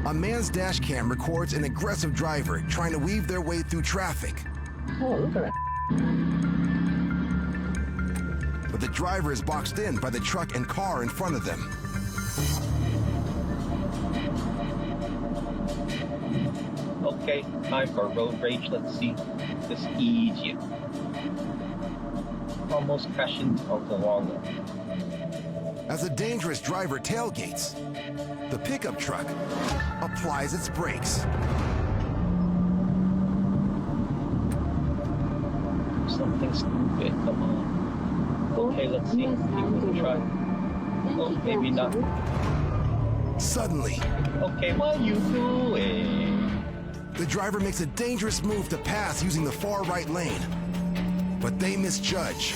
A man's dash cam records an aggressive driver trying to weave their way through traffic. Oh, look at that. But the driver is boxed in by the truck and car in front of them. Okay, time for road rage. Let's see this easier. Almost crashing on the wrong one. As a dangerous driver tailgates, the pickup truck applies its brakes. Something stupid, come on. Okay, let's see. Give it a try. Oh, maybe not. Suddenly, okay, what are you doing? the driver makes a dangerous move to pass using the far right lane. But they misjudge.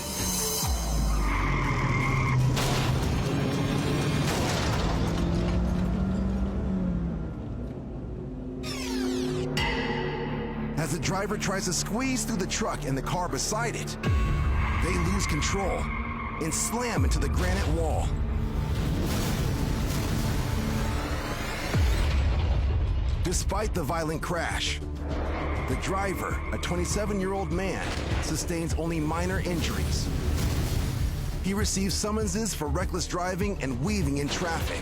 As the driver tries to squeeze through the truck and the car beside it, they lose control and slam into the granite wall. Despite the violent crash, the driver, a 27-year-old man, sustains only minor injuries. He receives summonses for reckless driving and weaving in traffic,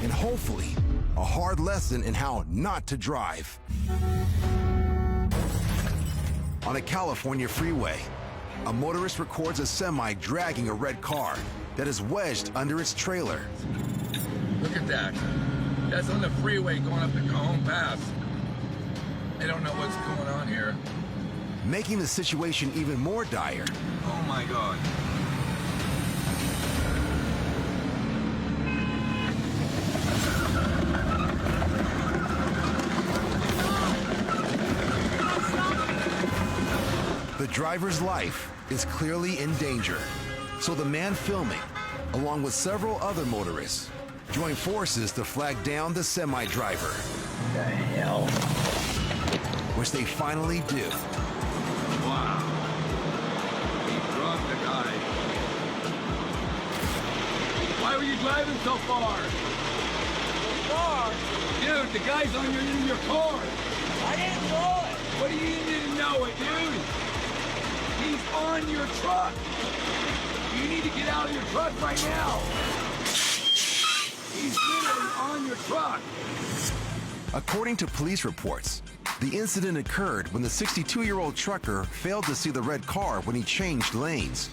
and hopefully, a hard lesson in how not to drive. On a California freeway, a motorist records a semi dragging a red car that is wedged under its trailer. Look at that. That's on the freeway going up the Cajon Pass. I don't know what's going on here. Making the situation even more dire, Oh my God. the driver's life is clearly in danger. So the man filming, along with several other motorists, join forces to flag down the semi-driver. The hell? Which they finally do. Wow. He drugged the guy. Why were you driving so far? So far? Dude, the guy's in your car. I didn't know it. What do you didn't know it, dude? He's on your truck. You need to get out of your truck right now. He's literally on your truck. According to police reports, the incident occurred when the 62-year-old trucker failed to see the red car when he changed lanes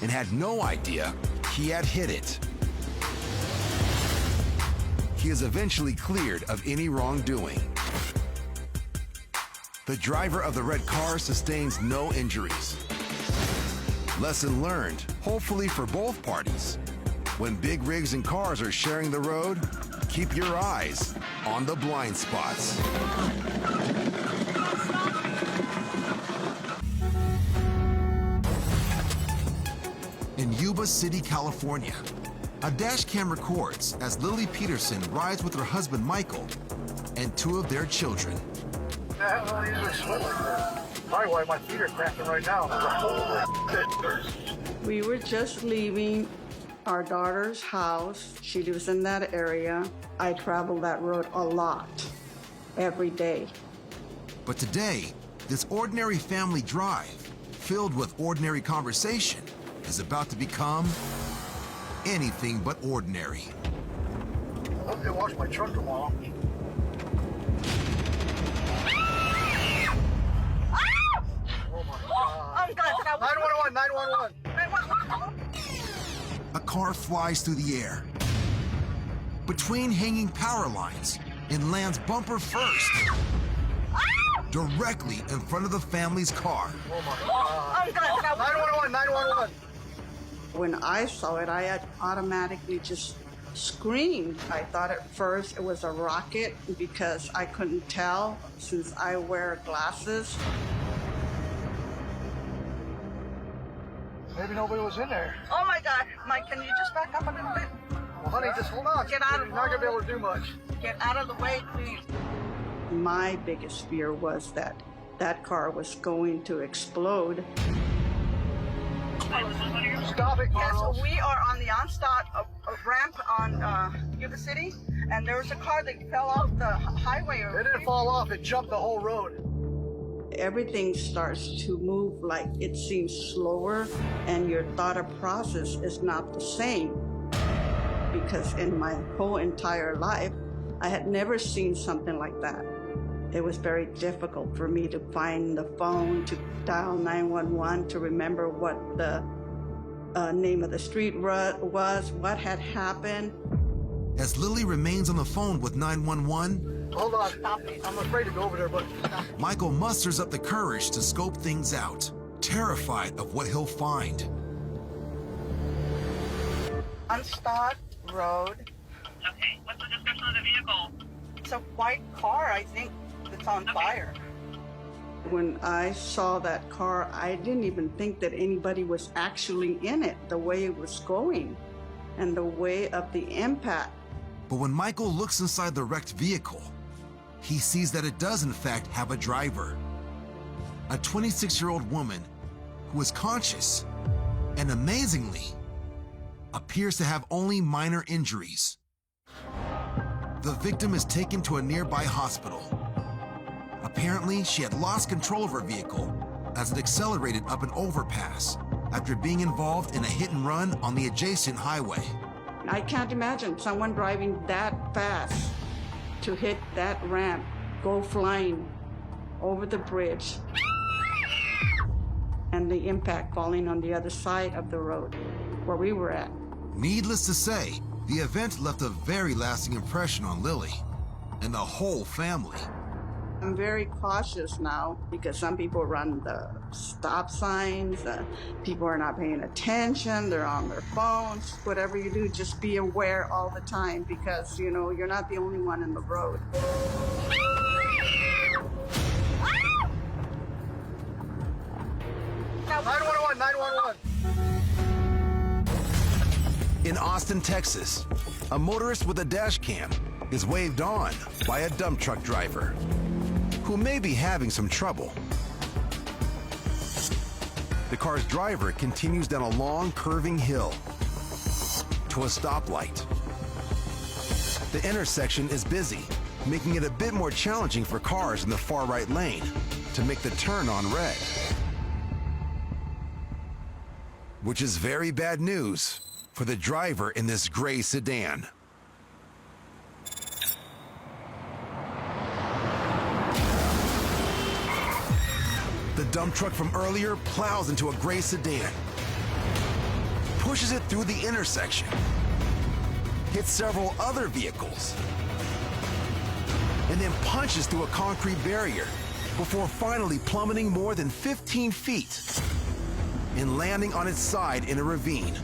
and had no idea he had hit it. He is eventually cleared of any wrongdoing. The driver of the red car sustains no injuries. Lesson learned, hopefully for both parties. When big rigs and cars are sharing the road, keep your eyes on the blind spots. In Yuba City, California, a dash cam records as Lily Peterson rides with her husband Michael and two of their children. These are swimming. Probably why my feet are cracking right now. We were just leaving our daughter's house. She lives in that area. I travel that road a lot, every day. But today, this ordinary family drive, filled with ordinary conversation, is about to become anything but ordinary. I hope they wash my truck tomorrow. Oh my God. 911, 911. A car flies through the air, between hanging power lines, and lands bumper first, directly in front of the family's car. Oh my God. 911, 911. When I saw it, I had automatically just screamed. I thought at first it was a rocket because I couldn't tell since I wear glasses. Maybe nobody was in there. Oh my God. Mike, can you just back up a little bit? Well, honey, just hold on. Get out of You're not going to be able to do much. Get out of the way, please. My biggest fear was that that car was going to explode. Stop it, Yes, Carlos. we are on the onset ramp on Yuba City, and there was a car that fell off the highway. It didn't fall off, it jumped the whole road. Everything starts to move like it seems slower, and your thought process is not the same. Because in my whole entire life, I had never seen something like that. It was very difficult for me to find the phone, to dial 911, to remember what the name of the street was, what had happened. As Lily remains on the phone with 911, Hold on, stop me. I'm afraid to go over there, but Michael musters up the courage to scope things out, terrified of what he'll find. Unstopped road. Okay, what's the description of the vehicle? It's a white car, I think, that's on fire. When I saw that car, I didn't even think that anybody was actually in it, the way it was going and the way of the impact. But when Michael looks inside the wrecked vehicle, he sees that it does in fact have a driver. A 26-year-old woman who is conscious and amazingly appears to have only minor injuries. The victim is taken to a nearby hospital. Apparently, she had lost control of her vehicle as it accelerated up an overpass after being involved in a hit and run on the adjacent highway. I can't imagine someone driving that fast to hit that ramp, go flying over the bridge, and the impact falling on the other side of the road where we were at. Needless to say, the event left a very lasting impression on Lily and the whole family. I'm very cautious now because some people run the stop signs, people are not paying attention, they're on their phones. Whatever you do, just be aware all the time because, you know, you're not the only one in the road. Now, 911, 911. In Austin, Texas, a motorist with a dash cam is waved on by a dump truck driver who may be having some trouble. The car's driver continues down a long, curving hill to a stoplight. The intersection is busy, making it a bit more challenging for cars in the far right lane to make the turn on red. Which is very bad news for the driver in this gray sedan. The dump truck from earlier plows into a gray sedan, pushes it through the intersection, hits several other vehicles, and then punches through a concrete barrier before finally plummeting more than 15 feet and landing on its side in a ravine.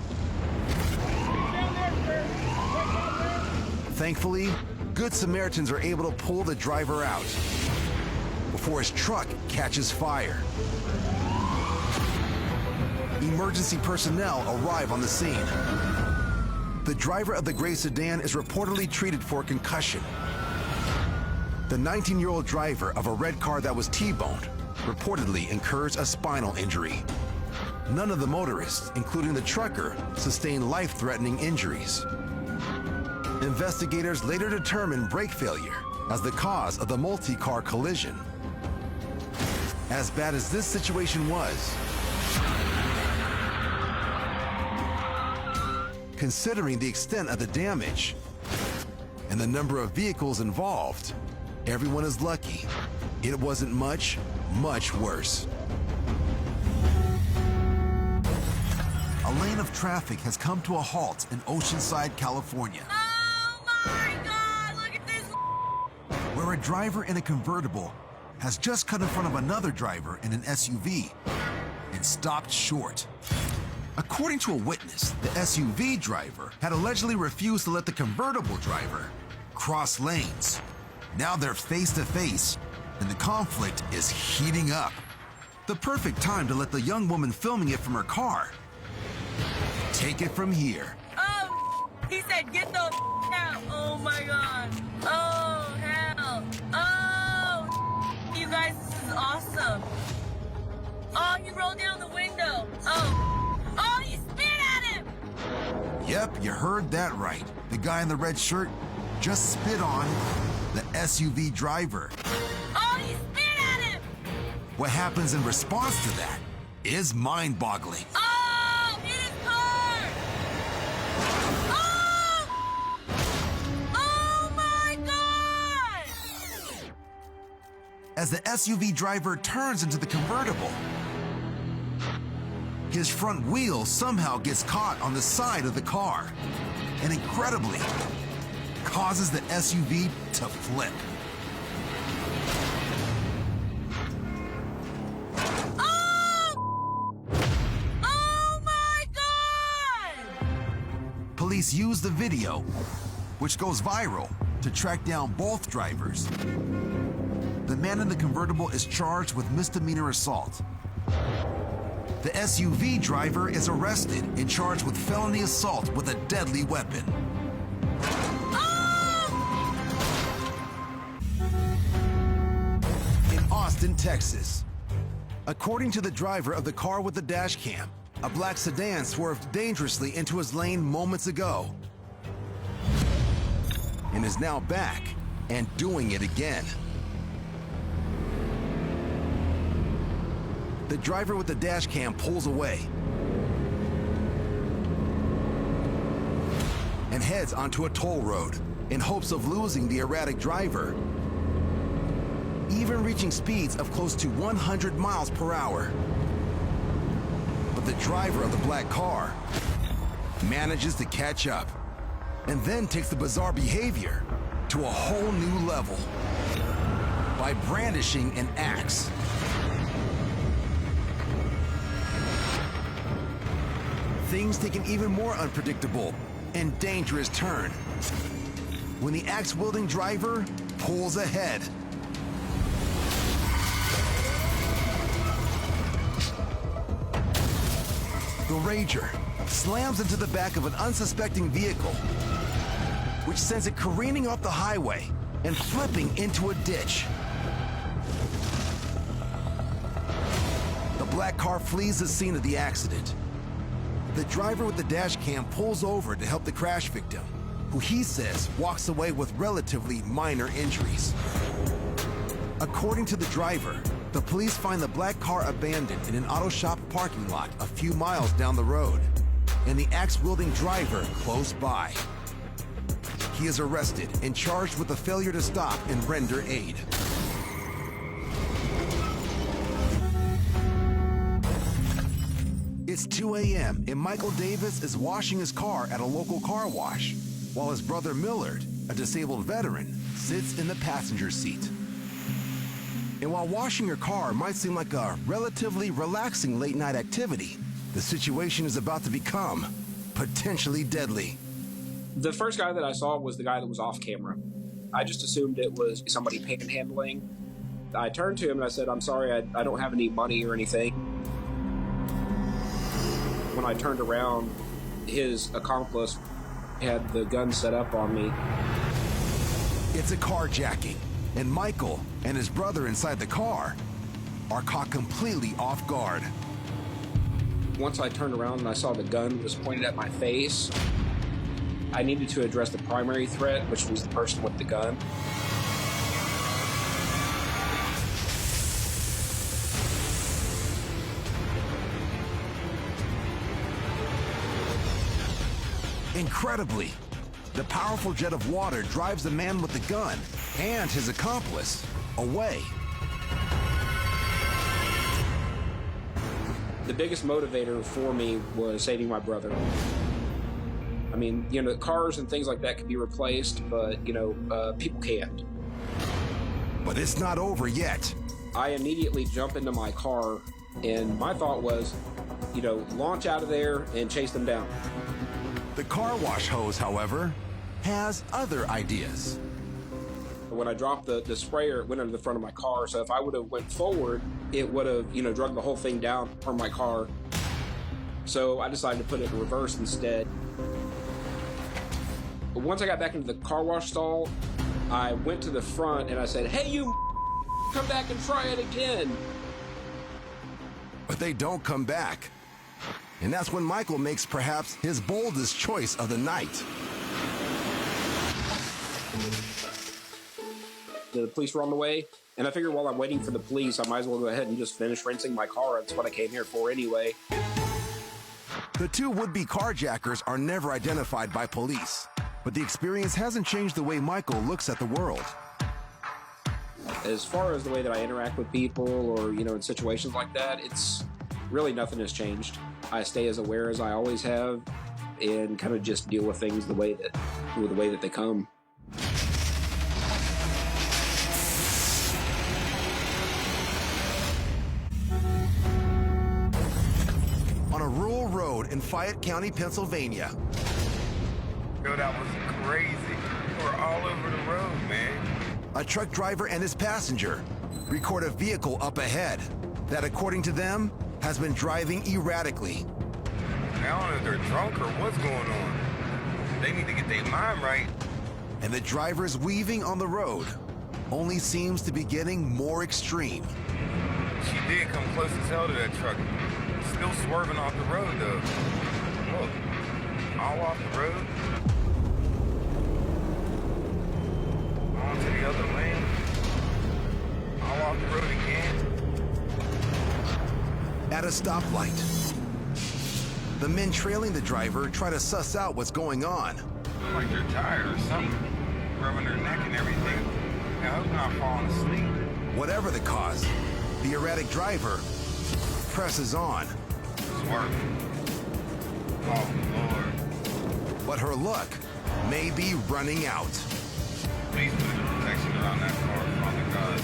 Thankfully, good Samaritans are able to pull the driver out before his truck catches fire. Emergency personnel arrive on the scene. The driver of the gray sedan is reportedly treated for a concussion. The 19-year-old driver of a red car that was T-boned reportedly incurs a spinal injury. None of the motorists, including the trucker, sustained life-threatening injuries. Investigators later determined brake failure as the cause of the multi-car collision. As bad as this situation was, considering the extent of the damage and the number of vehicles involved, everyone is lucky it wasn't much, much worse. A lane of traffic has come to a halt in Oceanside, California. Oh my God, look at this. Where a driver in a convertible has just cut in front of another driver in an SUV and stopped short. According to a witness, the SUV driver had allegedly refused to let the convertible driver cross lanes. Now they're face to face, and the conflict is heating up. The perfect time to let the young woman filming it from her car take it from here. Oh, he said, get the out. Oh my God. Oh, hell. Oh, you guys, this is awesome. Oh, he rolled down the window. Oh, he spit at him. Yeah, Yep, you heard that right. The guy in the red shirt just spit on the SUV driver. Oh, he spit at him! What happens in response to that is mind-boggling. Oh, in his car! Oh! Oh my God! As the SUV driver turns into the convertible, his front wheel somehow gets caught on the side of the car and incredibly causes the SUV to flip. Oh my God! Police use the video, which goes viral, to track down both drivers. The man in the convertible is charged with misdemeanor assault. The SUV driver is arrested and charged with felony assault with a deadly weapon. In Austin, Texas, according to the driver of the car with the dash cam, a black sedan swerved dangerously into his lane moments ago and is now back and doing it again. The driver with the dash cam pulls away and heads onto a toll road in hopes of losing the erratic driver, even reaching speeds of close to 100 miles per hour. But the driver of the black car manages to catch up and then takes the bizarre behavior to a whole new level by brandishing an axe. Things take an even more unpredictable and dangerous turn when the axe-wielding driver pulls ahead. The Rager slams into the back of an unsuspecting vehicle, which sends it careening off the highway and flipping into a ditch. The black car flees the scene of the accident. The driver with the dash cam pulls over to help the crash victim, who he says walks away with relatively minor injuries. According to the driver, the police find the black car abandoned in an auto shop parking lot a few miles down the road, and the axe-wielding driver close by. He is arrested and charged with the failure to stop and render aid. It's 2 a.m. and Michael Davis is washing his car at a local car wash, while his brother Millard, a disabled veteran, sits in the passenger seat. And while washing your car might seem like a relatively relaxing late-night activity, the situation is about to become potentially deadly. The first guy that I saw was the guy that was off camera. I just assumed it was somebody panhandling. I turned to him and I said, "I'm sorry, I don't have any money or anything." When I turned around, his accomplice had the gun set up on me. It's a carjacking, and Michael and his brother inside the car are caught completely off guard. Once I turned around and I saw the gun was pointed at my face, I needed to address the primary threat, which was the person with the gun. Incredibly, the powerful jet of water drives the man with the gun and his accomplice away. The biggest motivator for me was saving my brother. I mean, cars and things like that can be replaced, but, people can't. But it's not over yet. I immediately jump into my car, and my thought was, launch out of there and chase them down. The car wash hose, however, has other ideas. When I dropped the sprayer, it went under the front of my car, so if I would have went forward, it would have, drug the whole thing down from my car. So I decided to put it in reverse instead. But once I got back into the car wash stall, I went to the front and I said, "Hey, you come back and try it again." But they don't come back. And that's when Michael makes perhaps his boldest choice of the night. The police were on the way, and I figured while I'm waiting for the police, I might as well go ahead and just finish rinsing my car. That's what I came here for anyway. The two would-be carjackers are never identified by police, but the experience hasn't changed the way Michael looks at the world. As far as the way that I interact with people or, in situations like that, it's really nothing has changed. I stay as aware as I always have and kind of just deal with things the way that they come. On a rural road in Fayette County, Pennsylvania. Yo, that was crazy. We're all over the road, man. A truck driver and his passenger record a vehicle up ahead that, according to them, has been driving erratically. I don't know if they're drunk or what's going on. They need to get their mind right. And the driver's weaving on the road only seems to be getting more extreme. She did come close as hell to that truck. Still swerving off the road, though. Look, all off the road. On to the other lane. All off the road again. At a stoplight, the men trailing the driver try to suss out what's going on. Like they're tired or something. Rubbing their neck and everything. I hope not falling asleep. Whatever the cause, the erratic driver presses on. Swerve. Oh, Lord. But her luck may be running out. Please put the protection around that car, Father God.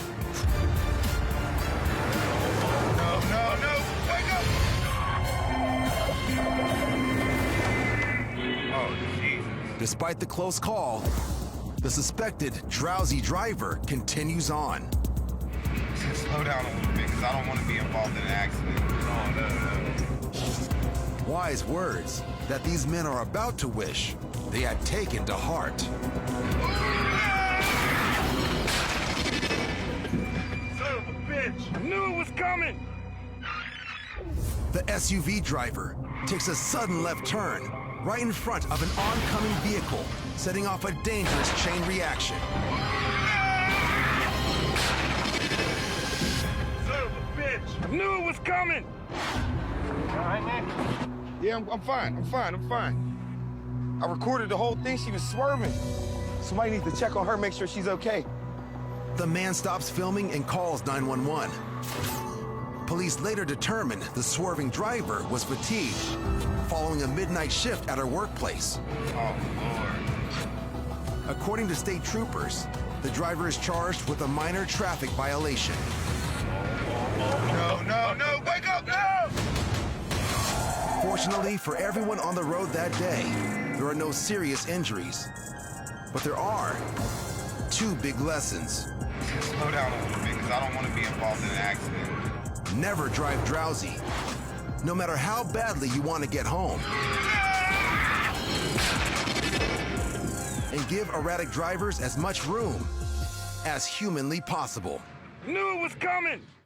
No, wake up! Oh, Jesus. Despite the close call, the suspected drowsy driver continues on. Just slow down a little bit, because I don't want to be involved in an accident. Oh, no. Wise words that these men are about to wish they had taken to heart. Son of a bitch! I knew it was coming! The SUV driver takes a sudden left turn right in front of an oncoming vehicle, setting off a dangerous chain reaction. Son of a bitch! I knew it was coming! All right, man? Yeah, I'm fine. I recorded the whole thing. She was swerving. Somebody needs to check on her, make sure she's okay. The man stops filming and calls 911. Police later determined the swerving driver was fatigued following a midnight shift at her workplace. Oh, Lord. According to state troopers, the driver is charged with a minor traffic violation. No, wake up, no! Fortunately for everyone on the road that day, there are no serious injuries. But there are two big lessons. Just slow down a little bit, because I don't want to be involved in an accident. Never drive drowsy, no matter how badly you want to get home. And give erratic drivers as much room as humanly possible. Knew it was coming!